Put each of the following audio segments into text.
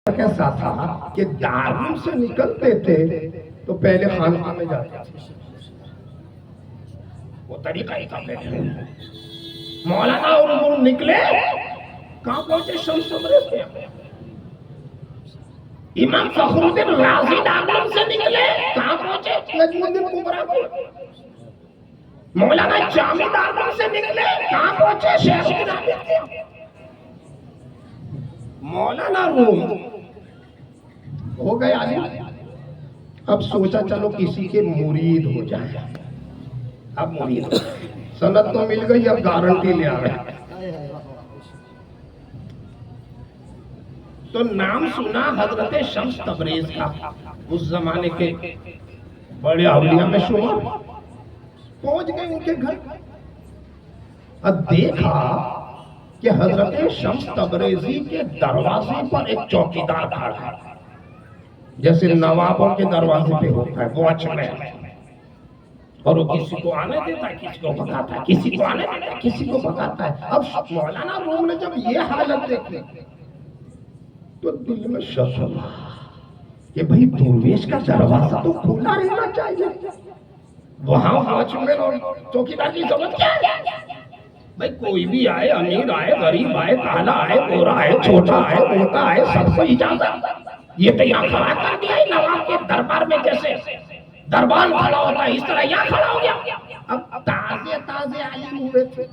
کیسا تھا کہ دارالعلوم سے نکلتے تھے تو پہلے خانقاہ میں جاتے تھے. وہ طریقہ ہی تھا پہلے. مولانا اور عمر نکلے کہاں پہنچے؟ شمس تبریز پہ. امام فخر الدین رازی دارالعلوم سے نکلے کہاں پہنچے؟ نجم الدین کبریٰ پہ. مولانا جامی دارالعلوم سے نکلے کہاں پہنچے؟ شیخ الدین عابد کے. مولانا روم ہو گئے عالم. اب سوچا چلو کسی کے مرید ہو جائے. اب مرید ہو سند تو مل گئی، اب گارنٹی لے آ رہے. تو نام سنا حضرت شمس تبریز کا، اس زمانے کے بڑے اولیاء میں شمار. پہنچ گئے ان کے گھر. اب دیکھا کہ حضرت شمس تبریزی کے دروازے پر ایک چوکیدار کھڑا ہے، جیسے نوابوں کے دروازے پہ ہوتا ہے واچ مین. اور وہ کسی کو آنے دیتا ہے، کسی کو بھگاتا ہے، کسی کو آنے دیتا ہے، کسی کو بھگاتا ہے. اب مولانا روم نے جب یہ حالت دیکھی تو دل میں شک ہوا کہ بھئی درویش کا دروازہ تو کھلا رہنا چاہیے، وہاں واچ مین اور چوکیدار کی ضرورت کیا ہے؟ بھئی کوئی بھی آئے، امیر آئے، غریب آئے، کالا آئے، گورا آئے، چھوٹا آئے، موٹا آئے، سب کو اجازت. یہ تو یہاں کھڑا کر دیا ہے نواب کے دربار میں، جیسے دربان کھڑا ہوتا ہے اس طرح یہاں کھڑا ہو گیا. اب تازے عالم ہوئے تھے،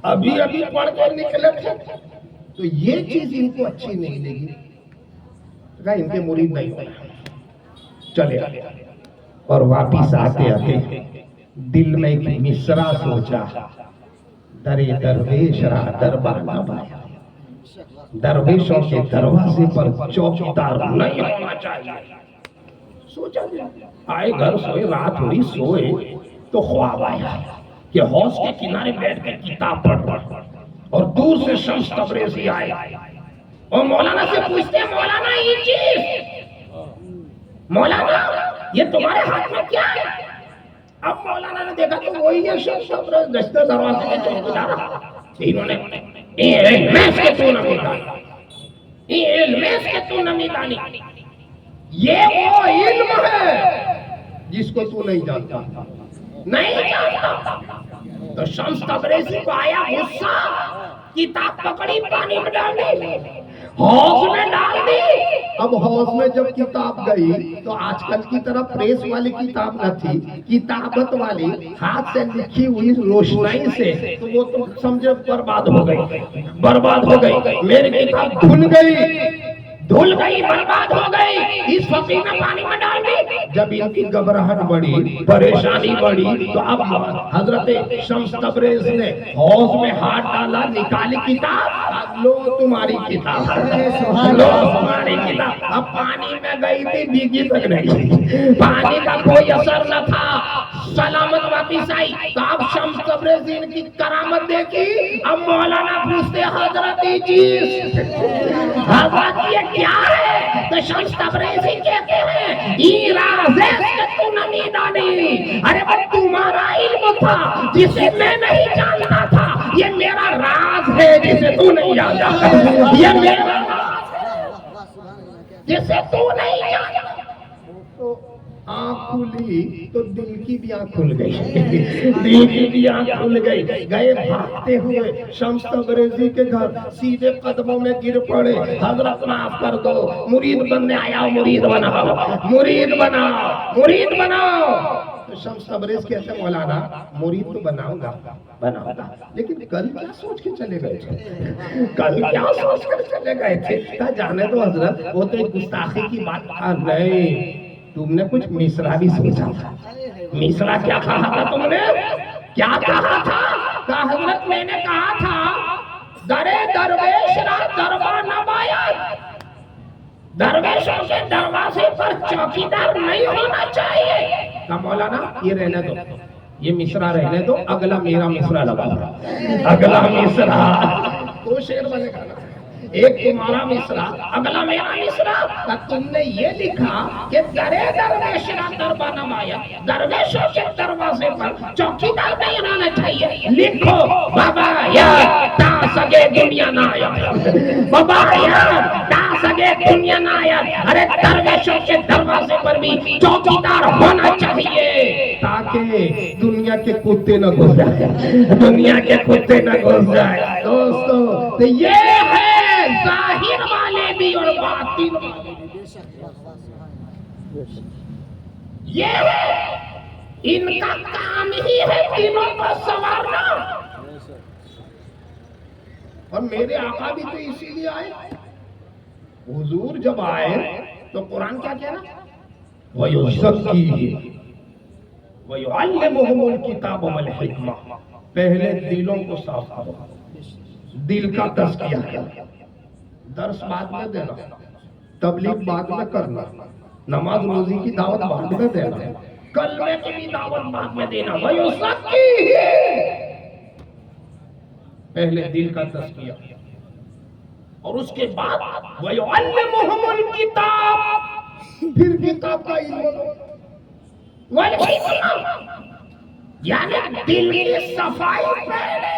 ابھی پڑھ کے نکلے تھے، تو یہ چیز ان کو اچھی نہیں لگی. کہا ان کے مرید نہیں ہونا چلے. اور واپس آتے آتے دل میں ایک مصرع سوچا، درے درویش را دربار نہ بایا. درویشوں کے دروازے پر چوکیدار نہیں ہونا چاہیے. سوچا آئے گھر سوئے، رات ہوئی سوئے تو خواب آیا کہ حوض کے کنارے بیٹھ کے کتاب پڑھ رہا، اور دور سے شمس تبریزی آئے اور مولانا سے پوچھتے ہیں مولانا یہ چیز، مولانا یہ تمہارے ہاتھ میں کیا ہے؟ اب مولانا نے دیکھا تو وہی ہے شمس تبریز، دستے دروازے کے چوکیدار. انہوں نے علمیس کے تو نمیدانی، علمیس کے تو نمیدانی، یہ وہ علم ہے جس کو تو نہیں جانتا، نہیں جانتا. تو شمس تبریزی کو آیا غصہ، کتاب پکڑی، پانی میں ڈال دی، حوض میں ڈال دی. اب حوض میں جب کتاب گئی تو آج کل کی طرح پریس والی کتاب نہ تھی، کتابت والی ہاتھ سے لکھی ہوئی روشنائی سے، تو وہ تو سمجھے برباد ہو گئی، برباد ہو گئی. میری کتاب دھل گئی، برباد ہو گئی. اس فقیر نے پانی میں ڈال دی. جب ان کی گھبراہٹ بڑھی، پریشانی بڑھی، تو اب حضرت شمس تبریز نے حوض میں ہاتھ ڈالا، نکالی کتاب، لو تمہاری کتاب، لو تمہاری کتاب. اب پانی میں گئی تھی، بھیگی تک نہیں، پانی کا کوئی اثر نہ تھا، سلامت واپس آئی. تو اب شمس تبریزی کی کرامت دیکھی. اب مولانا پوچھتے حضرت چیز، حضرت یہ کیا ہے؟ تو شمس تبریزی کہتے ہیں یہ راز ہے کہ تو نمیدانی. ارے وہ تمہارا علم تھا جسے میں نہیں جانتا تھا، یہ میرا راز ہے جسے تو نہیں جانتا، یہ میرا راز ہے جسے تو نہیں جانتا. آنکھ کھلی تو دل کی بھی آنکھ کھل گئی، دل کی بھی آنکھ کھل گئی. گئے بھاگتے ہوئے شمس تبریزی کے گھر، سیدھے قدموں میں گر پڑے، حضرت معاف کر دو، مرید بننے آیا، مرید بناؤ، مرید بناؤ، مرید بناؤ. تو شمس تبریز کہتے ہیں مولانا مرید تو بناؤں گا، لیکن کل کیا سوچ کے چلے گئے تھے؟ کل کیا سوچ کر چلے گئے تھے؟ کہا جانے دو حضرت، وہ تو ایک گستاخی کی بات تھا. نہیں، تم نے کچھ مصرع بھی سوچا تھا. مصرع کیا کہا تھا تم نے؟ کیا کہا تھا؟ کہا حضرت میں نے کہا تھا درے درویش را دربا نہ باید، درویشوں کے دروازے پر چوکیدار نہیں ہونا چاہیے. کہا مولانا یہ رہنے دو، یہ مصرع رہنے دو، اگلا میرا مصرع لگا، اگلا مصرع تو شعر بنے گا نا. ایک تمہارا مصرع، اگلا میرا مصرع. تم نے یہ لکھا کہ درے درویش را دربا نہ باید، درویشوں کے دروازے پر چوکیدار نہیں رہنا چاہیے. لکھو بابا یار تا سگے دنیا نہ آیا، بابا یار تا آگے دنیا نہ آیا. ارے درویشوں کے دروازے پر بھی چوکیدار ہونا چاہیے تاکہ دنیا کے کتے نہ گھس جائے, دنیا کے کتے نہ گھس جائے. دوستو تو یہ ہے ظاہر والے بھی اور باطن والے بھی. یہ ہے ان کا کام ہی ہے دلوں کو سنوارنا. اور میرے آقا بھی تو اسی لیے آئے. حضور جب آئے تو قرآن کیا کہہ رہا؟ وَيُزَكِّيهِمْ وَيُعَلِّمُهُمُ الْكِتَابَ وَالْحِكْمَةَ. پہلے دلوں کو صاف کرو, دل کا تزکیہ کرو. درس بعد میں دینا, تبلیغ بعد میں کرنا, نماز روزی کی دعوت بعد میں دینا, کلمے کی بھی دعوت بعد میں دینا. وَيُزَكِّيهِمْ, پہلے دل کا تزکیہ, اور اس کے بعد وَيُعَلِّمُهُمُ الْكِتَابَ, پھر کتاب کا علم وَالْحِكْمَةَ, یعنی دل کی صفائی پہلے.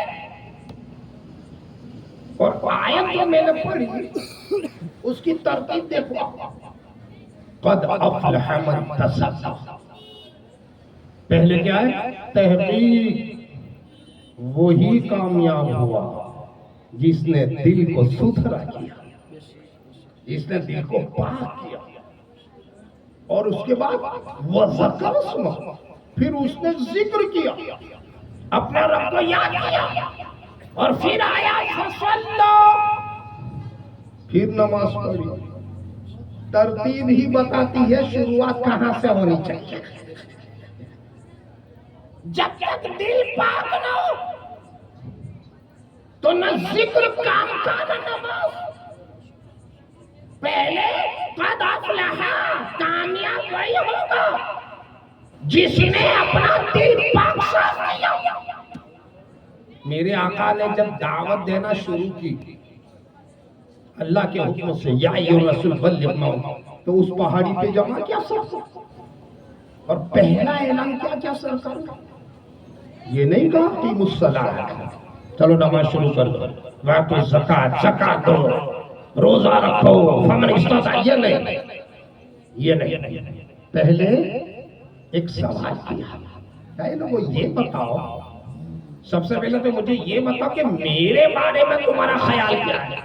اور آیت جو میں نے پڑھی اس کی ترتیب دیکھو, قد افلح من تزکیٰ. پہلے کیا ہے؟ تحقیق. وہی کامیاب ہوا جس نے دل کو ستھرا کیا, جس نے دل کو پاک کیا. اور اس کے بعد وذکر اسمہ, پھر اس نے ذکر کیا, اپنے رب کو یاد کیا. اور پھر آیا فصلی, پھر نماز پڑھی. ترتیب ہی بتاتی ہے شروعات کہاں سے ہونی چاہیے. جب تک دل پاک نہ ہو تو نہ ذکر کام کا نہ نماز. پہلے قد افلح, کامیاب وہی ہوگا جس نے اپنا دل پاک صاف کیا. میرے آقا نے جب دعوت دینا شروع کی اللہ کے حکم سے, یا ایھا الرسول بلغ ما, تو اس پہاڑی پہ جمع کیا سب, اور پہلا اعلان کیا سرکار کا. یہ نہیں کہا کہ الصلاۃ, چلو نماز شروع کر دو, واتو الزکات, زکات دو, روزہ رکھو, فمن استطاع. یہ نہیں. پہلے ایک سوال کیا, کہے لوگوں یہ بتاؤ, سب سے پہلے تو مجھے یہ بتاؤ کہ میرے بارے میں تمہارا خیال کیا ہے.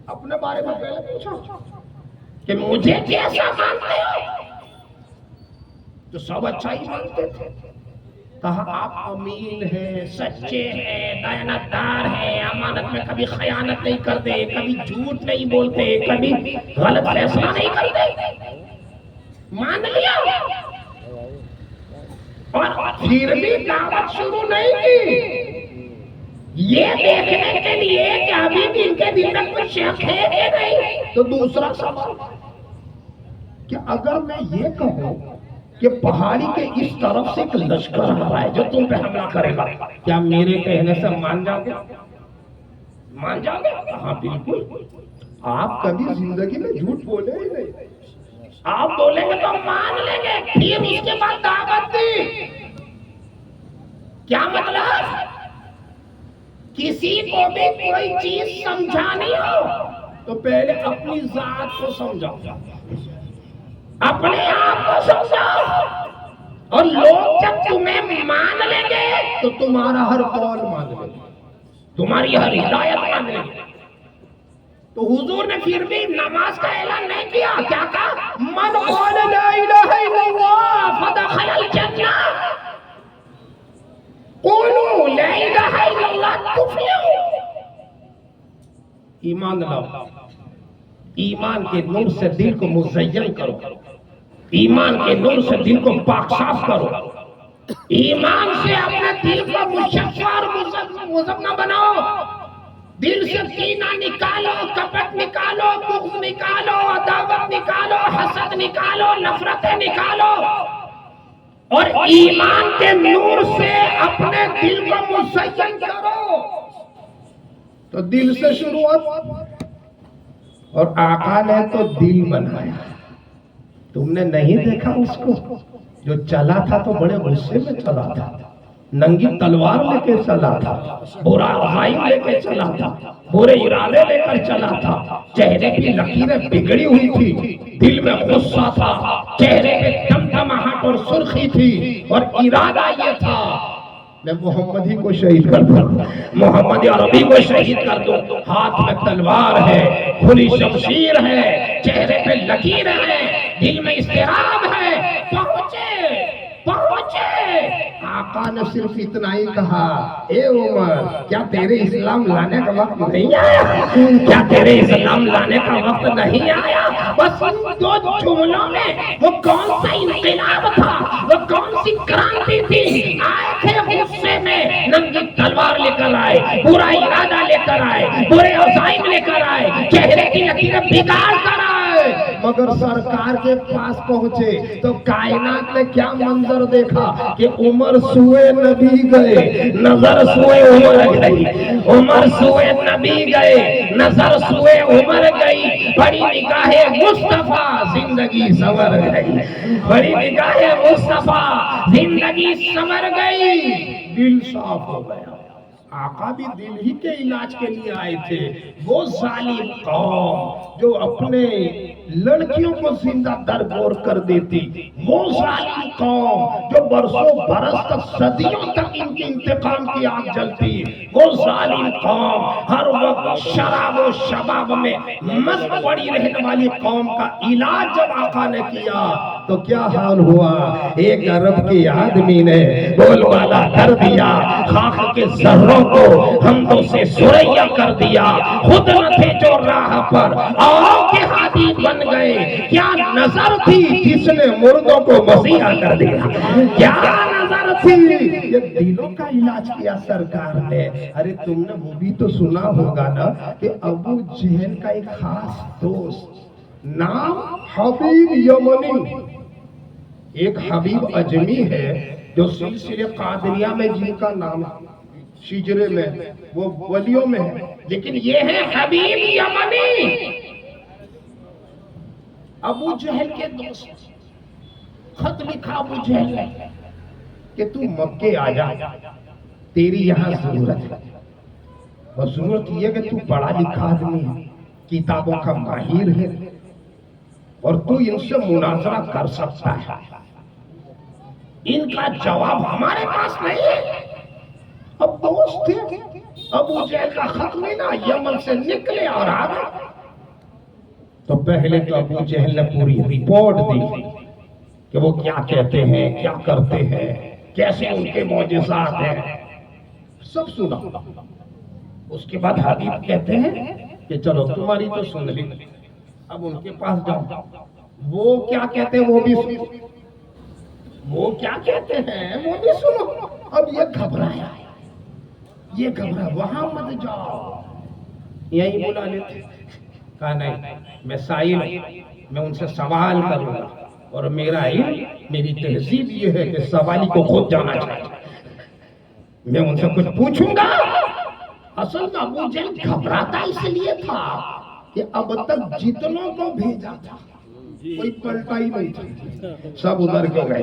اپنے بارے میں پہلے پوچھو کہ مجھے کیسا مانتے ہو. تو سب اچھا ہی مانتے تھے. کہا آپ امین ہیں, سچے ہیں, دیانتدار ہیں, امانت میں کبھی خیانت نہیں کرتے, کبھی جھوٹ نہیں بولتے, کبھی غلط فیصلہ نہیں کرتے. مان لیا. اور پھر بھی دعوت شروع نہیں کی, یہ دیکھنے کے لیے کہ ابھی بھی ان کے دل میں کچھ شک ہے کہ نہیں. تو دوسرا سوال کہ اگر میں یہ کہوں کہ پہاڑی کے اس طرف سے ایک لشکر آ رہا ہے جو تم پہ حملہ کرے گا, کیا میرے کہنے سے مان جاؤ گے؟ مان جاؤ گے؟ ہاں بالکل. آپ کبھی زندگی میں جھوٹ بولے ہی نہیں. آپ بولیں گے تو مان لیں گے. پھر اس کے بعد دعوت دی. کیا مطلب؟ کسی کو بھی کوئی چیز سمجھانی ہو تو پہلے اپنی ذات کو سمجھاؤ, اپنے آپ کو سمجھاؤ, اور لوگ جب تمہیں مان لیں گے تو تمہارا ہر قول مان لیں گے, تمہاری ہر ہدایت مان لیں گے. تو حضور نے پھر بھی نماز کا اعلان نہیں کیا. کیا کہا؟ من قال لا الہ الا اللہ فدخل الجنہ, قولوا لا الہ الا اللہ تفلحوا. ایمان لاؤ, ایمان کے نور سے دل کو مزین کرو, ایمان کے نور سے دل کو پاک صاف کرو, ایمان سے اپنے دل کو مشفع اور مزمنہ بناؤ. دل سے کینہ نکالو, کپٹ نکالو, بغض نکالو, عداوت نکالو, حسد نکالو, نفرتیں نکالو, اور ایمان کے نور سے اپنے دل کو مزین کرو. تو دل سے شروعات. اور آقا نے تو دل بنایا. تم نے نہیں دیکھا اس کو جو چلا تھا تو بڑے غصے میں چلا تھا, ننگی تلوار لے کے چلا تھا، برا عزائم لے کے چلا تھا، برے ارادے لے کر چلا تھا، چہرے کی لکیریں بگڑی ہوئی تھی، دل میں غصہ تھا، چہرے پہ دمدماہٹ اور سرخی تھی، اور ارادہ یہ تھا میں محمد ہی کو شہید کر دوں، محمد عربی کو شہید کر دوں۔ ہاتھ میں تلوار ہے، کھلی شمشیر ہے، چہرے پہ لکیر ہے، دل میں اضطراب ہے۔ پہنچے آقا نے صرف اتنا ہی کہا، اے عمر کیا تیرے اسلام لانے کا وقت نہیں آیا؟ کیا تیرے اسلام لانے کا وقت نہیں آیا؟ بس ان دو جملوں میں وہ کون سا انقلاب تھا، وہ کون سی کرانتی تھی؟ آئے تھے غصے میں، ننگی تلوار لے کر آئے، برا ارادہ لے کر آئے، برے عزائم لے کر آئے، چہرے کی لکیریں بگاڑ کر آئے۔ مگر سرکار کے پاس پہنچے تو کائنات نے کیا منظر دیکھا کہ عمر سوئے نبی گئے، نظر سوئے عمر گئی، عمر سوئے نبی گئے، نظر سوئے عمر گئی، بڑی نگاہ مصطفیٰ زندگی سنور گئی، بڑی نگاہ مصطفیٰ زندگی سنور گئی۔ دل صاف ہو گیا۔ آقا بھی دل ہی کے علاج کے لیے آئے تھے۔ وہ ظالم قوم جو اپنے لڑکیوں کو زندہ درگور کر دیتی، وہ ظالم قوم جو برسوں برس تک صدیوں تک ان کے انتقام کی آگ جلتی، وہ ظالم قوم ہر وقت شراب و شباب میں مست پڑی رہنے والی قوم کا علاج جب آقا نے کیا تو کیا حال ہوا؟ ایک عرب کے آدمی نے بول بالا کر دیا، خاک کے ذروں کو حمدوں سے سریا کر دیا، خود نہ تھے جو راہ پر آؤ کے ہادی بن گئے۔ کیا نظر تھی جس نے مردوں کو مسیحا کر دیا؟ کیا نظر تھی؟ یہ دلوں کا علاج کیا سرکار نے۔ ارے تم نے وہ بھی تو سنا ہوگا نا کہ ابو جہل کا ایک خاص دوست نام حبیب یمنی، ایک حبیب اجمی ہے جو سلسلے قادریہ میں جن کا نام شجرے میں وہ ولیوں میں ہے، لیکن یہ ہے حبیب یمنی، ابو جہل کے دوست۔ خط لکھا ابو جہل نے کہ تو مکے آ جا، تیری یہاں ضرورت ہے، اور ضرورت یہ کہ تو پڑھا لکھا آدمی ہے، کتابوں کا ماہر ہے، اور تو ان سے مناظرہ کر سکتا ہے۔ ان کا جواب ہمارے پاس نہیں ہے۔ اب دوست تھے، ابو جہل کا خط ملا، یمن سے نکلے اور آ گئے۔ تو پہلے تو ابو جہل نے پوری رپورٹ دی کہ وہ کیا کہتے ہیں، کیا کرتے ہیں، کیسے ان کے معجزات ہیں، سب سنا۔ اس کے بعد حبیب کہتے ہیں کہ چلو تمہاری تو سن لی، اب ان کے پاس جاؤ، وہ کیا کہتے ہیں وہ بھی سنو، وہ کیا کہتے ہیں وہ بھی سنو۔ اب یہ گھبرایا، یہ گھبرا، وہاں مت جاؤ، یہی بلا لیتے۔ کہا نہیں، میں سائل ہوں، میں ان سے سوال کروں گا، اور میرا علم، میری تہذیب یہ ہے کہ سوالی کو خود جانا چاہیے، میں ان سے کچھ پوچھوں گا۔ اصل میں ابو جہل گھبراتا اس لیے تھا کہ اب تک جتنوں کو بھیجا تھا کوئی پلٹا ہی نہیں تھا، سب ادھر کیوں گئے،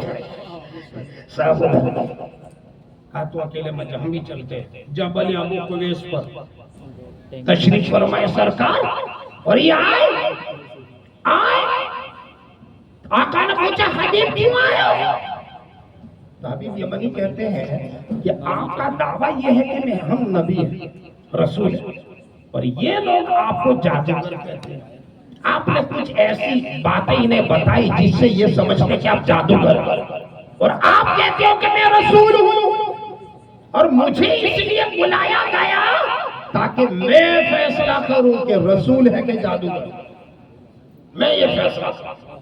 سب ادھر گئے۔ کہا تو اکیلے میں ہم بھی چلتے، جبل ابو قبیس پر تشریف فرمائے سرکار، اور یہ آئے۔ آقا نے پوچھا حبیب کیوں آئے ہو؟ تو حبیب یمنی کہتے ہیں کہ آپ کا دعویٰ یہ ہے کہ ہم نبی ہیں، رسول ہیں، اور یہ لوگ آپ کو جادوگر کہتے ہیں۔ آپ نے کچھ ایسی باتیں انہیں بتائی جس سے یہ سمجھتے کہ آپ جادوگر ہیں، اور آپ کہتے ہو کہ میں رسول ہوں، اور مجھے اس لیے بلایا گیا تاکہ میں فیصلہ کروں کہ رسول ہے کہ جادوگر، میں یہ فیصلہ کروں۔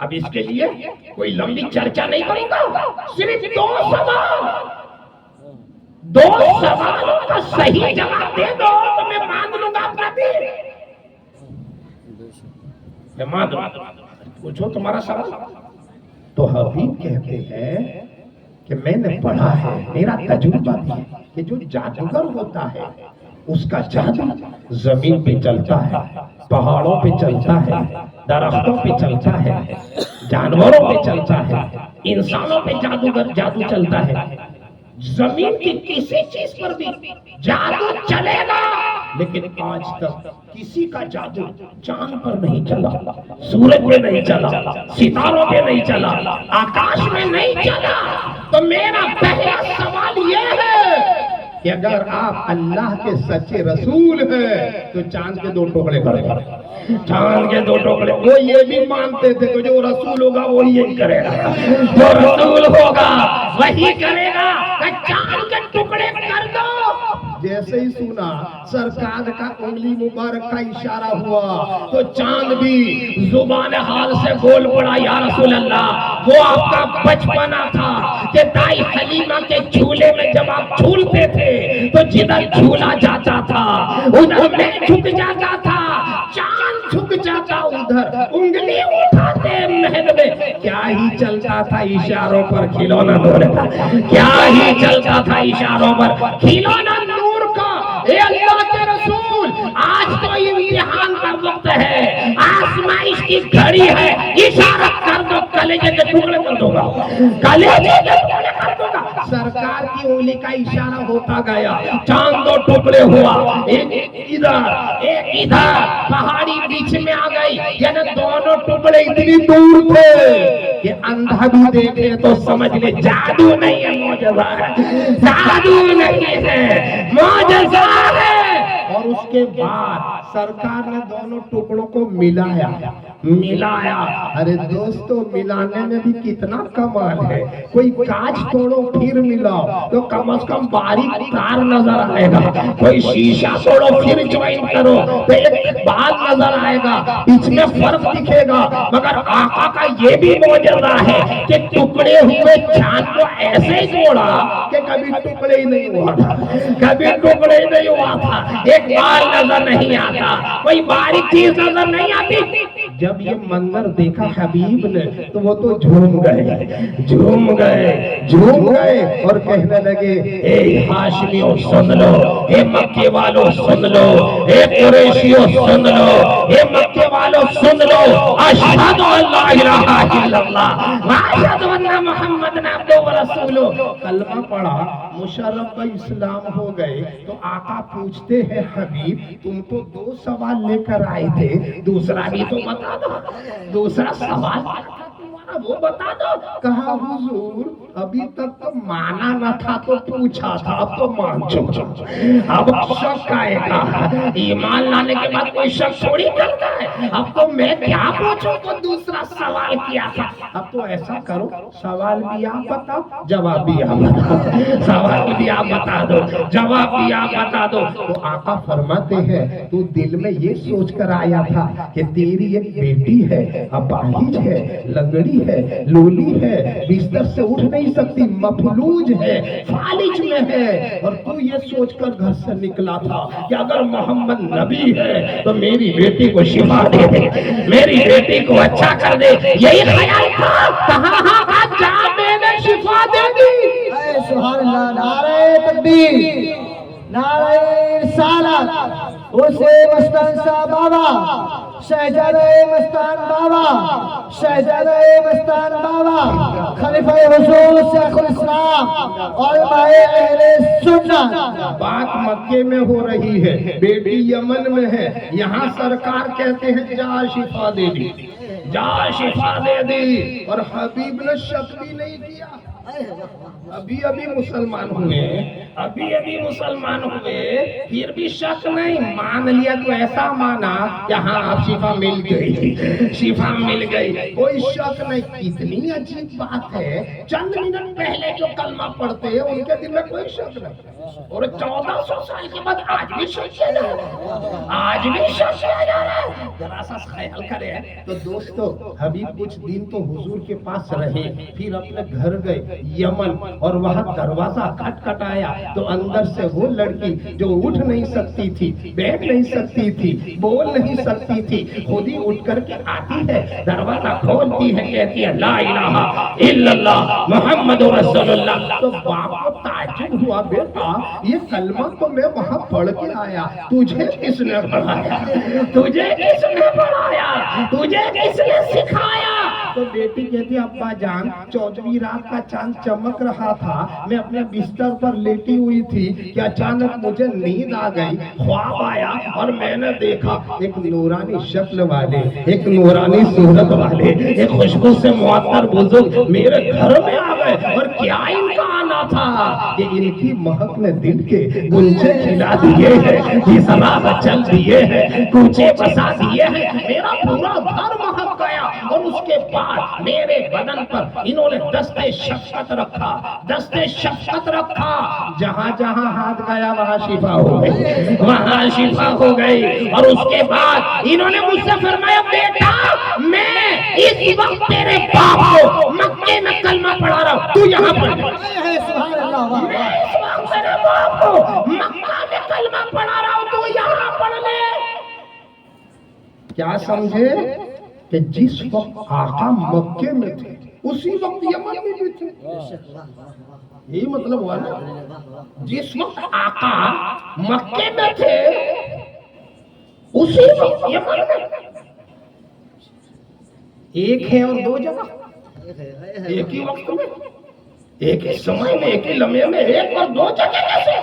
اب اس کے لیے کوئی لمبی چرچا نہیں کروں گا، صرف دو سوالوں کا صحیح جواب دے دو تو میں مان لوں گا اپنا دل، میں مان لوں گا۔ پوچھو تمہارا سوال۔ تو حبیب کہتے ہیں کہ میں نے پڑھا ہے، میرا تجربہ بھی ہے کہ جو جادوگر ہوتا ہے اس کا جادو زمین پہ چلتا ہے، پہاڑوں پہ چلتا ہے، درختوں پہ چلتا ہے، جانوروں پہ چلتا ہے، انسانوں پہ جادو چلتا ہے، زمین کی کسی چیز پر بھی جادو چلے گا، لیکن آج تک کسی کا جادو چاند پر نہیں چلا، سورج میں نہیں چلا، ستاروں پہ نہیں چلا، آکاش میں نہیں چلا۔ تو میرا پہلا سوال یہ ہے کہ اگر آپ اللہ کے سچے رسول ہیں تو چاند کے 2 ٹکڑے کر دیں۔ چاند کے 2 ٹکڑے، وہ یہ بھی مانتے تھے کہ جو رسول ہوگا وہ یہی کرے گا، جو رسول ہوگا وہی کرے گا، کہ چاند کے ٹکڑے کر دو۔ جیسے ہی سنا سرکار کا انگلی مبارک کا اشارہ ہوا تو چاند بھی زبان حال سے بول پڑا، یا رسول اللہ، وہ آپ کا بچپنا تھا کہ دائی حلیمہ کے جھولے میں جب آپ جھولتے تھے تو جدھر جھولا جاتا تھا ادھر میں جھک جاتا تھا، چاند جھک جاتا ادھر، انگلی اٹھاتے محل میں کیا ہی چلتا تھا اشاروں پر کھلونا نور کا، کیا ہی چلتا تھا اشاروں پر کھلونا نور کا۔ اے اللہ کے رسول، آج تو امتحان کا وقت ہے، آزمائش کی گھڑی ہے، اشارہ کر دو، کلیجے کے ٹکڑے کر دو گا، کلیجے کے ٹکڑے کر دو گا۔ سرکار کی انگلی کا اشارہ ہوتا گیا، چاند 2 ٹکڑے ہوا، ایک ادھر ایک ادھر، پہاڑی بیچ میں آ گئی، یعنی دونوں ٹکڑے اتنی دور تھے کہ اندھا بھی دیکھے تو سمجھ لے جادو نہیں ہے، معجزہ ہے، جادو نہیں ہے، معجزہ ہے۔ اور اس کے بعد سرکار نے دونوں ٹکڑوں کو ملایا۔ ارے دوستو، ملانے میں بھی کتنا کمال ہے، کوئی کاج توڑو پھر ملاؤ تو کم از کم باریک تار نظر آئے گا، کوئی شیشہ توڑو پھر جوائن کرو تو ایک بال نظر آئے گا، اس میں فرق دکھے گا۔ مگر آقا کا یہ بھی معجزہ ہے کہ ٹکڑے ہوئے چاند کو ایسے جوڑا کہ کبھی ٹکڑے ہی نہیں ہوا تھا، کبھی ٹکڑے ہی نہیں ہوا تھا، ایک بال نظر نہیں آتا، کوئی باریک چیز نظر نہیں آتی۔ جب یہ منظر دیکھا حبیب نے تو وہ تو جھوم گئے اور کہنے لگے، اے ہاشمیوں سن لو، اے مکے والوں سن لو، اے قریشیوں سن لو، اے مکے والوں سن لو، اشہد ان لا الہ الا اللہ واشہد ان محمد عبدہ ورسولہ۔ کلمہ پڑھا، مشرف اسلام ہو گئے تو آقا پوچھتے ہیں، حبیب تم تو 2 سوال لے کر آئے تھے، دوسرا بھی تو بتا دو، دوسرا سوال تمہارا وہ بتا دو۔ کہا حضور ابھی تک تو مانا نہ تھا تو پوچھا تھا، اب تو مان چکا، اب شک آئے گا، ایمان لانے کے بعد کوئی شک تھوڑی کرتا ہے، اب تو میں کیا پوچھوں تو دوسرا سوال کیا تھا۔ اب تو ایسا کرو، سوال بھی آپ بتاؤ، جواب بھی آپ بتاؤ، سوال بھی آپ بتا دو، جواب بھی آپ بتا دو۔ تو آقا فرماتے ہیں تو دل میں یہ سوچ کر آیا تھا کہ تیری ایک بیٹی ہے، اپاہج ہے، لنگڑی ہے، لولی ہے، بستر سے اٹھ نہیں سکتی، مفلوج ہے، فالج میں ہے، اور تو یہ سوچ کر گھر سے نکلا تھا کہ اگر محمد نبی ہے تو میری بیٹی کو شفا دے دے، میری بیٹی کو اچھا کر دے، یہی خیال تھا۔ کہاں جا میں نے شفا دے دی۔ سبحان اللہ، نعرہ تکبیر، نعرہ رسالت، اسے مستان صاحب بابا، شہزادہ مستان بابا، شہزادہ مستان بابا، خلیفہ حضور شیخ الاسلام اور اہل سنت۔ بات مکے میں ہو رہی ہے، بیٹی یمن میں ہے، یہاں سرکار کہتے ہیں جا شفا دے دی، جا شفا دے دی، اور حبیب نے شک بھی نہیں کیا۔ ابھی مسلمان ہوئے، پھر بھی شک نہیں، مان لیا تو ایسا مانا کہ ہاں اب شفا مل گئی، شفا مل گئی، کوئی شک نہیں۔ کتنی عجیب بات ہے، چند منٹ پہلے جو کلمہ پڑھتے ہیں ان کے دل میں کوئی شک نہیں، اور 1400 سال کے بعد آج بھی شک کیا جا رہا ہے، آج بھی شک کیا جا رہا ہے۔ ذرا سا خیال کرے تو دوستو، حبیب کچھ دن تو حضور کے پاس رہے، پھر اپنے گھر گئے یمن، اور وہاں دروازہ کھٹکھٹایا تو اندر سے وہ لڑکی جو اٹھ نہیں سکتی تھی، بیٹھ نہیں سکتی تھی، بول نہیں سکتی تھی، خود ہی اٹھ کر کے آتی ہے، دروازہ کھولتی ہے، کہتی ہے لا الہ الا اللہ محمد رسول اللہ۔ تو باپ کو تعجب ہوا، بیٹا یہ کلمہ تو میں وہاں پڑھ کے آیا، تجھے کس نے پڑھایا، تجھے کس نے پڑھایا، تجھے کس نے سکھایا؟ تو بیٹی کہتی ابا جان 14ویں رات کا چاند چمک رہا تھا، میں اپنے بستر پر لیٹی ہوئی تھی کہ اچانک مجھے نیند آ گئی، خواب آیا اور میں نے دیکھا ایک نورانی شکل والے، ایک نورانی صورت والے، ایک خوشبو سے معطر بزرگ میرے گھر میں آ گئے، اور کیا ان کا آنا تھا کہ ان کی مہک نے دل کے گنجے کھلا دیے ہیں، اسرار چل دیے ہیں، کوچے بسا دیے ہیں، میرا پورا گھر مہک گیا، اور اس کے بعد میرے بدن پر انہوں نے دست شفقت رکھا، دست شفقت رکھا، جہاں جہاں ہاتھ گیا وہاں شفا ہو گئی، وہاں شفا ہو گئی، اور اس کے بعد انہوں نے مجھ سے فرمایا بیٹا میں اس وقت تیرے باپ کو مکے میں کلمہ پڑھا رہا ہوں، تو یہاں پڑھ سبحان اللہ، میں اس وقت تیرے باپ کو مکہ میں کلمہ پڑھا رہا ہوں، تو یہاں پڑھ لے۔ کیا سمجھے کہ جس وقت آقا مکے میں تھے اسی وقت یمن میں بھی تھے، یہی مطلب ہوا نا، جس وقت آقا مکے میں تھے اسی وقت یمن میں، ایک ہے اور دو جگہ، ایک ہی وقت میں، ایک ہی سمے میں، ایک ہی لمحے میں، ایک اور دو جگہ کیسے؟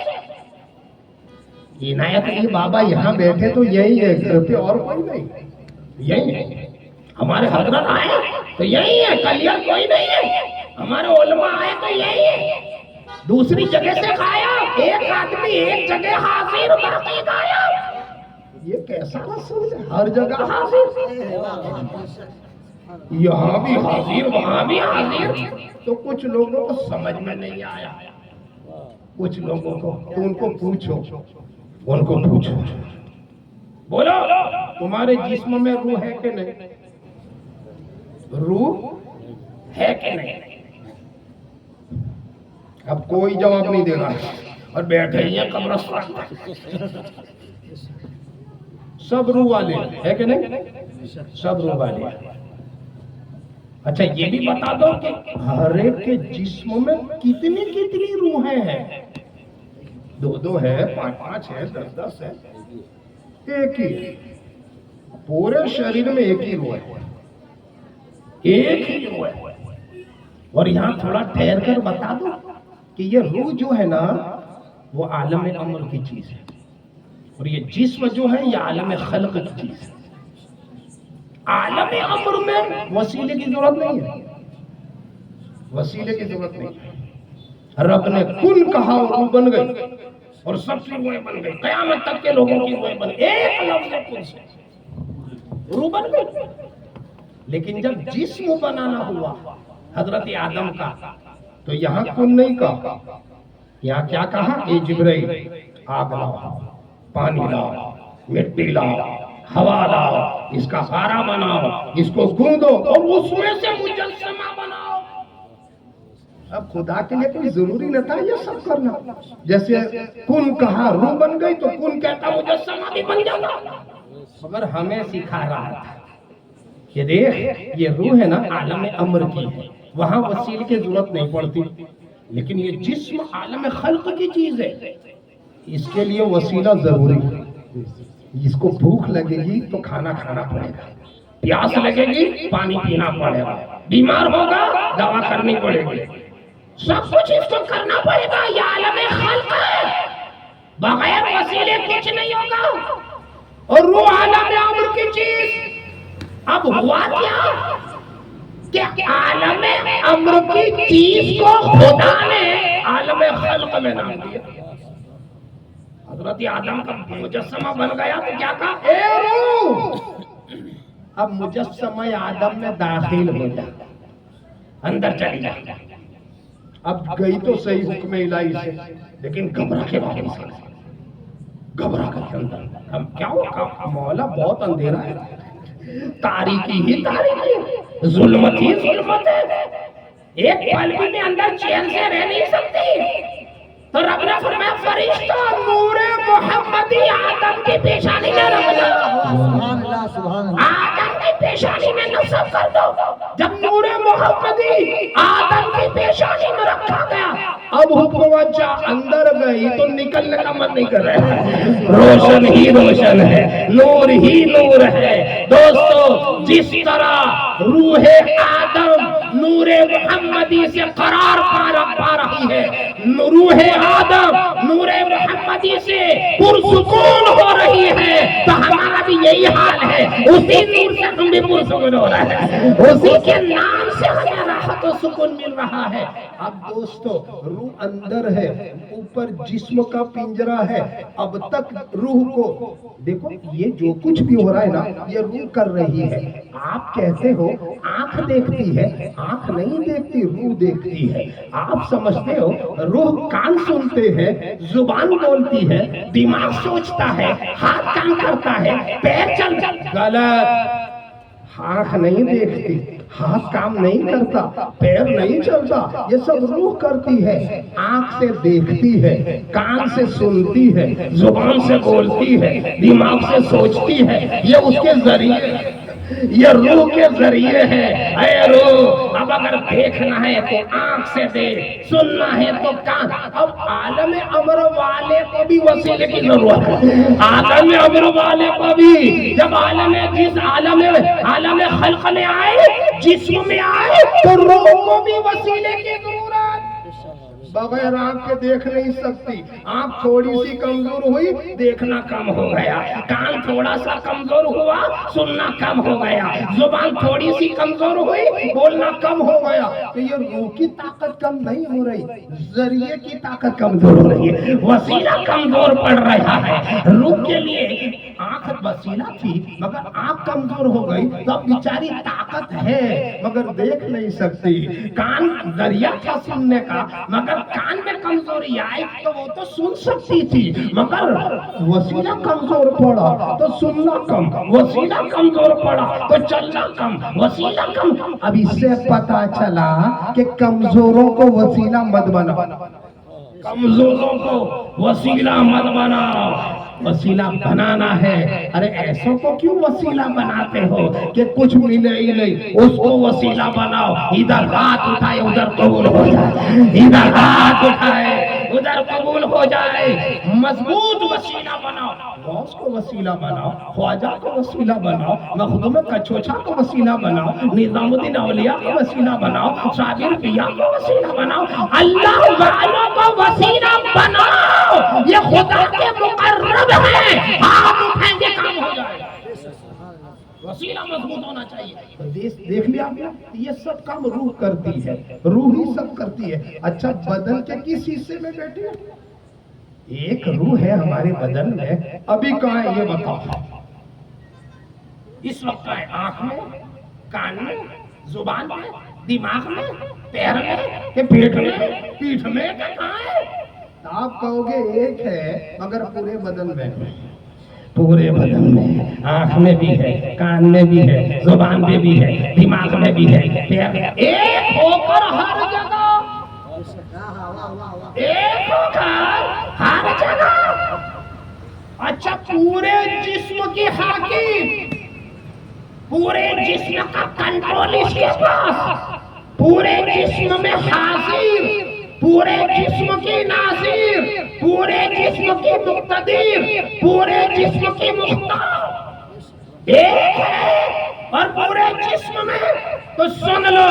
عنایت علی بابا یہاں بیٹھے تو یہی ہے، گھر پہ اور کوئی نہیں، یہی ہے، ہمارے حضرت آئے تو یہی ہے، کلیئر کوئی نہیں ہے، ہمارے علماء آئے تو یہی ہے، دوسری جگہ سے غائب، ایک آدمی ایک جگہ حاضر باقی غائب، یہ کیسا رسول ہے؟ ہر جگہ حاضر، یہاں بھی حاضر وہاں بھی حاضر، تو کچھ لوگوں کو سمجھ میں نہیں آیا، کچھ لوگوں کو، تو ان کو پوچھو، ان کو پوچھو، بولو تمہارے جسم میں روح ہے کہ نہیں؟ روح ہے کہ نہیں؟ اب کوئی جواب نہیں دے رہا اور بیٹھے ہیں قبرستان میں، سب روح والے ہے کہ نہیں؟ سب روح والے۔ اچھا یہ بھی بتا دو کہ ہر ایک کے جسم میں کتنی کتنی روحیں ہیں؟ دو دو ہے، پانچ پانچ ہے، دس دس ہے، ایک ہی ہے، پورے شریر میں ایک ہی روح ہے، ایک ہی روح ہے۔ اور یہاں تھوڑا ٹھہر کر بتا دو کہ یہ روح جو ہے نا وہ عالم امر کی چیز ہے، اور یہ جسم جو ہے یہ عالم خلق کی چیز ہے۔ عالم امر میں وسیلے کی ضرورت نہیں ہے، وسیلے کی ضرورت نہیں ہے، رب نے کن کہا اور روح بن گئی، اور سب کی روحیں بن گئی، قیامت تک کے لوگوں کی روحیں بن گئی، ایک لفظ کن سے روح بن گئی۔ لیکن جب جسم بنانا ہوا حضرت آدم کا تو یہاں کن نہیں کہا، یہاں کیا کہا؟ اے جبرائیل آگ لاؤ، پانی لاؤ، مٹی لاؤ، ہوا لاؤ، اس کا خارا بناؤ، اس کو گوندو اور اس میں سے مجسمہ بناؤ۔ اب خدا کے لیے کوئی ضروری نہ تھا یہ سب کرنا، جیسے کن کہا روح بن گئی تو کن کہتا مجسمہ بھی بن جاتا، مگر ہمیں سکھا رہا تھا کہ دیکھ یہ روح ہے نا عالم امر کی ہے، وہاں وسیلے کی ضرورت نہیں پڑتی، لیکن یہ جسم عالم خلق کی چیز ہے، اس کے لیے وسیلہ ضروری ہے۔ اس کو بھوک لگے گی تو کھانا کھانا پڑے گا، پیاس لگے گی پانی پینا پڑے گا، بیمار ہوگا دوا کرنی پڑے گی، سب کچھ اس کو کرنا پڑے گا، یہ عالم خلق ہے، بغیر وسیلے کچھ نہیں ہوگا، اور روح عالم امر کی چیز۔ اب ہوا کیا کہ عالم امر کی چیز کو خدا نے عالم خلق میں نام دیا۔ حضرت آدم کا مجسمہ بن گیا تو کیا کہا؟ اے روح اب مجسمہ آدم میں داخل ہو جا، اندر چلی جا۔ اب گئی تو صحیح حکم الہی سے، لیکن گھبرا کے واپس آ گئی، گھبرا کے اندر ہم کیا ہوا؟ مولا بہت اندھیرا ہے، تاریکی ہی تاریکی ہے، ظلمت ہی ظلمت ہے، ایک پل بھی میں اندر چین سے رہ نہیں سکتی۔ تو رب نے فرمایا فرشتہ نور محمدی آدم کی پیشانی میں رکھ دو، سبحان اللہ، سبحان اللہ، آدم کی پیشانی میں نصب کر دو۔ جب نور محمدی آدم کی پیشانی میں رکھا گیا، اب حکم وجہ اندر گئی تو نکلنے کا من نہیں کر رہا ہے، روشن ہی روشن ہے، نور ہی نور ہے، دوستو جس طرح روح آدم نور محمدی سے قرار پا رہی ہے، روح آدم نور محمدی سے پرسکون ہو رہی ہے، تو ہمارا بھی یہی حال ہے، اسی نور سے ہم بھی پرسکون ہو رہے ہیں، اسی کے نام سے ہمیں راحت و سکون مل رہا ہے۔ اب دوستو روح اندر ہے، اوپر جسم کا پنجرہ ہے، اب تک روح کو دیکھو، یہ جو کچھ بھی ہو رہا ہے نا، یہ روح کر رہی ہے۔ آپ کہتے ہو آنکھ دیکھتی ہے، آنکھ نہیں دیکھتی، روح دیکھتی ہے۔ آپ سمجھتے ہو روح کان سنتے ہیں، زبان بولتی ہے، دماغ سوچتا ہے، ہاتھ کام کرتا ہے، پیر چل غلط، آنکھ نہیں دیکھتی، ہاتھ کام نہیں کرتا، پیر نہیں چلتا، یہ سب روح کرتی ہے۔ آنکھ سے دیکھتی ہے، کان سے سنتی ہے، زبان سے بولتی ہے، دماغ سے سوچتی ہے، یہ اس کے ذریعے ہے، یہ روح کے ذریعے ہے۔ اے روح، اب اگر دیکھنا ہے تو آنکھ سے دیکھ، سننا ہے تو کان۔ اب عالم امر والے کو بھی وسیلے کی ضرورت ہے، عالم امر والے کو بھی، جب جس عالم خلق میں آئے، جسم میں آئے، تو روح کو بھی وسیلے کی ضرورت۔ بغیر آنکھ کے دیکھ نہیں سکتی، آنکھ تھوڑی سی کمزور ہوئی، دیکھنا کم ہو گیا، کان تھوڑا سا کمزور ہوا، سننا کم ہو گیا، زبان تھوڑی سی کمزور ہوئی، بولنا کم ہو گیا۔ تو یہ روح کی طاقت کم نہیں ہو رہی، ذریعے کی طاقت کمزور ہو رہی ہے، وسیلہ کمزور پڑ رہا ہے۔ روح کے لیے آنکھ وسیلہ تھی، مگر آنکھ کمزور ہو گئی، تو اب بیچاری طاقت ہے مگر دیکھ نہیں سکتی، کان ذریعہ تھا سننے کا، مگر کان میں کمزوری آئی تو وہ تو سن سکتی تھی، مگر وسیلہ کمزور پڑا تو سننا کم، وسیلہ کمزور پڑا تو چلنا کم، وسیلہ کم۔ اب اس سے پتا چلا کہ کمزوروں کو وسیلہ مت بناؤ، کمزوروں کو وسیلہ مت بناؤ، وسیلہ بنانا ہے۔ ارے ایسوں کو کیوں وسیلہ بناتے ہو کہ کچھ ملے ہی نہیں، اس کو وسیلہ بناؤ، ادھر ہاتھ اٹھائے ادھر قبول ہو جائے، ادھر ہاتھ اٹھائے ادھر قبول ہو جائے، مضبوط وسیلہ بناؤ، غوث کو وسیلہ بناؤ، خواجہ کو وسیلہ بناؤ، مخدوم کچوچا کو وسیلہ بناؤ، نظام الدین اولیاء کو وسیلہ بناؤ، صابر پیا کو وسیلہ بناؤ، اللہ والوں کو وسیلہ بناؤ، یہ خدا کے مقرب ہیں، ہاتھ اٹھائیں گے کام ہو جائے گا۔ وسیلہ مضبوط ہونا چاہیے۔ دیکھ لیا آپ نے، یہ سب کام روح کرتی ہے، روح ہی سب کرتی ہے۔ اچھا بدن کے کس حصے میں بیٹھے ہیں؟ ایک روح ہے ہمارے بدن میں، ابھی کہاں ہے یہ بتاؤ؟ اس وقت ہے آنکھ میں، کان میں، زبان میں، دماغ میں، پیر میں، کہ پیٹ میں، پیٹھ میں، کہاں ہے؟ آپ کہو گے ایک ہے مگر پورے بدن میں، پورے بدن میں، آنکھ میں بھی ہے، کان میں بھی ہے، زبان میں بھی ہے، دماغ میں بھی ہے، پیر، ایک ہو کر ہر جگہ، ایک ہو کر ہر جگہ۔ اچھا پورے جسم کی حاکم، پورے جسم کا کنٹرول اس کے پاس، پورے جسم میں حاضر، پورے جسم کی ناظر، پورے جسم کی مقتدر، پورے جسم کی مختار، ایک ہے اور پورے جسم میں۔ تو سن لو،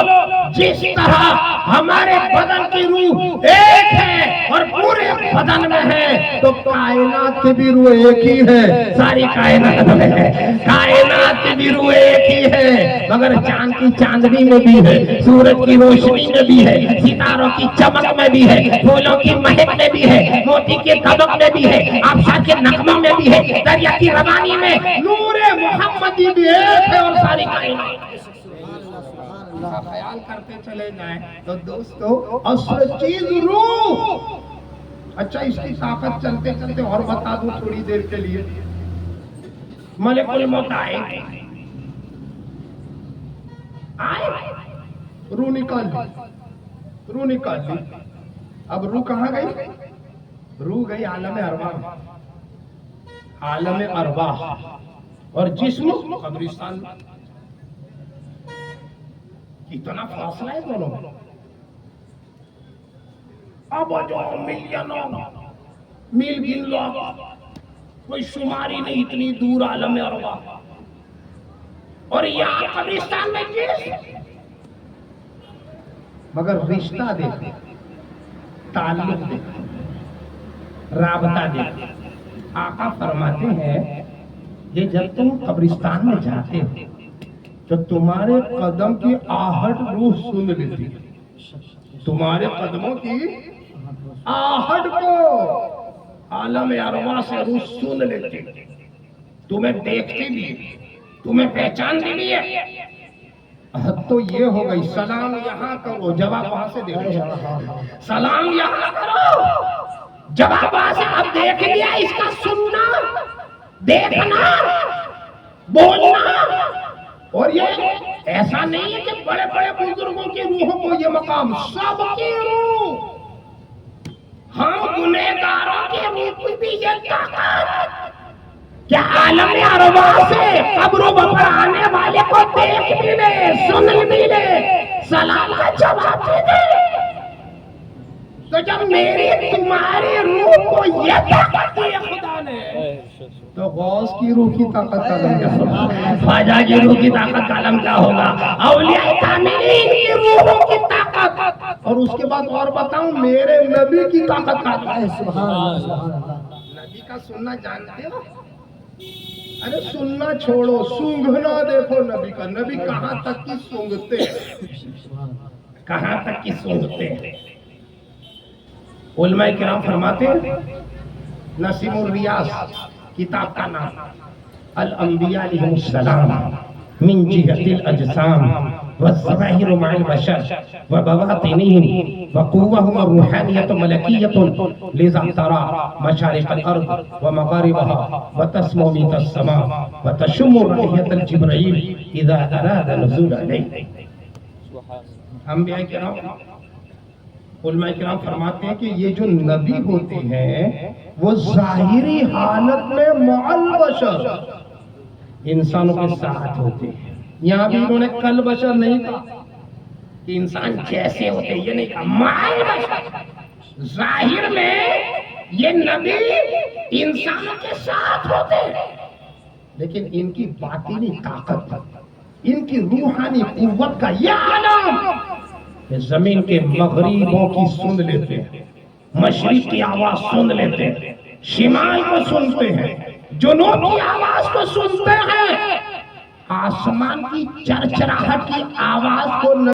جس طرح ہمارے بدن کی روح ایک ہے اور پورے بدن میں ہے، تو کائنات کی بھی روح ایک ہی ہے، ساری کائنات میں ہے، کائنات کی بھی روح ایک ہی ہے، مگر چاند کی چاندنی میں بھی ہے، سورج کی روشنی میں بھی ہے، ستاروں کی چمک میں بھی ہے، پھولوں کی مہک میں بھی ہے، موتی کے دبک میں بھی ہے، آبشار کے نغموں میں بھی ہے، دریا کی روانی میں نور محمدی بھی ایک ہے، اور ساری کائنات کا خیال کرتے چلے جائیں تو دوستو اصل چیز روح۔ اچھا اس کی طاقت چلتے چلتے اور بتا دوں تھوڑی دیر کے لیے، ملک الموت آئے، روح نکال لی، روح نکال لی، اب روح کہاں گئی؟ روح گئی عالم ارواح، عالم ارواح، اور جسم قبرستان میں۔ اتنا فاصلہ ہے دونوں میں، اب جو ملینوں میل گن لو، کوئی شماری نہیں، اتنی دور عالم ارواح۔ اور یہاں قبرستان میں چیز، مگر رشتہ دیکھو، تعلق دیکھو، رابطہ دیکھو۔ آقا فرماتے ہیں کہ جب تم قبرستان میں جاتے ہو تو تمہارے قدم کی آہٹ روح سن لیتی ہے، تمہارے قدموں کی آہٹ کو عالم ارواح سے روح سن لیتی ہے، تمہیں دیکھتی بھی، تمہیں پہچانتی بھی ہے۔ حد تو یہ ہو گئی، سلام یہاں کرو، جواب وہاں سے دے دو۔ سلام یہاں کرو، جواب وہاں سے۔ اب دیکھ لیا، اس کا سننا، دیکھنا، بولنا۔ اور یہ ایسا نہیں ہے کہ بڑے بڑے بزرگوں کی روحوں کو یہ مقام، سب کی روح، ہم گنہگاروں کی روح کی بھی یہ طاقت کہ عالم ارواح سے قبروں پر آنے والے کو دیکھ بھی لے، سن بھی لے، سلام کا جواب بھی دے۔ تو جب میری تمہاری روح کو یہ طاقت دی ہے خدا نے، تو غوث کی روح کی طاقت کا عالم کیا ہوگا؟ خواجہ کی روح کی طاقت کا عالم کیا ہوگا؟ اولیاء کاملین کی روحوں کی طاقت، اور اس کے بعد اور بتاؤں میرے نبی کی طاقت کا عالم۔ سبحان اللہ سبحان اللہ۔ نبی کا سننا جانتے ہو؟ ارے سننا چھوڑو، سونگھنا دیکھو نبی کا، نبی کہاں تک کی سونگتے ہیں، کہاں تک کی سونگتے ہیں۔ علماء کرام فرماتے ہیں، نسیم الریاض کتاب کا نام، الانبیاء علیہم السلام من جہت الاجسام والظواہر مع البشر وبواطنهم وقوهم الروحانیة ملکیة لذا ترى مشارق الارض ومغاربها وتسمو من السماء وتشم رائحة الجبرائیل اذا اراد نزول علیہ۔ انبیاء کرام، علماء کرام فرماتے ہیں کہ یہ جو نبی ہوتے ہیں وہ ظاہری حالت میں مع البشر انسانوں کے ساتھ ہوتے ہیں۔ یہاں بھی انہوں نے کل بشر نہیں کہا کہ انسان جیسے ہوتے، یہ نہیں کہا، مع البشر، ظاہر میں یہ نبی انسانوں کے ساتھ ہوتے ہیں، لیکن ان کی باطنی طاقت، ان کی روحانی قوت کا یہ عالم کہ زمین کے مغربوں کی سن لیتے ہیں، مشرق کی آواز سن لیتے ہیں، شمال کو سنتے ہیں، جنوب کی آواز کو سنتے ہیں، آسمان کی چرچراہٹ کی آواز کو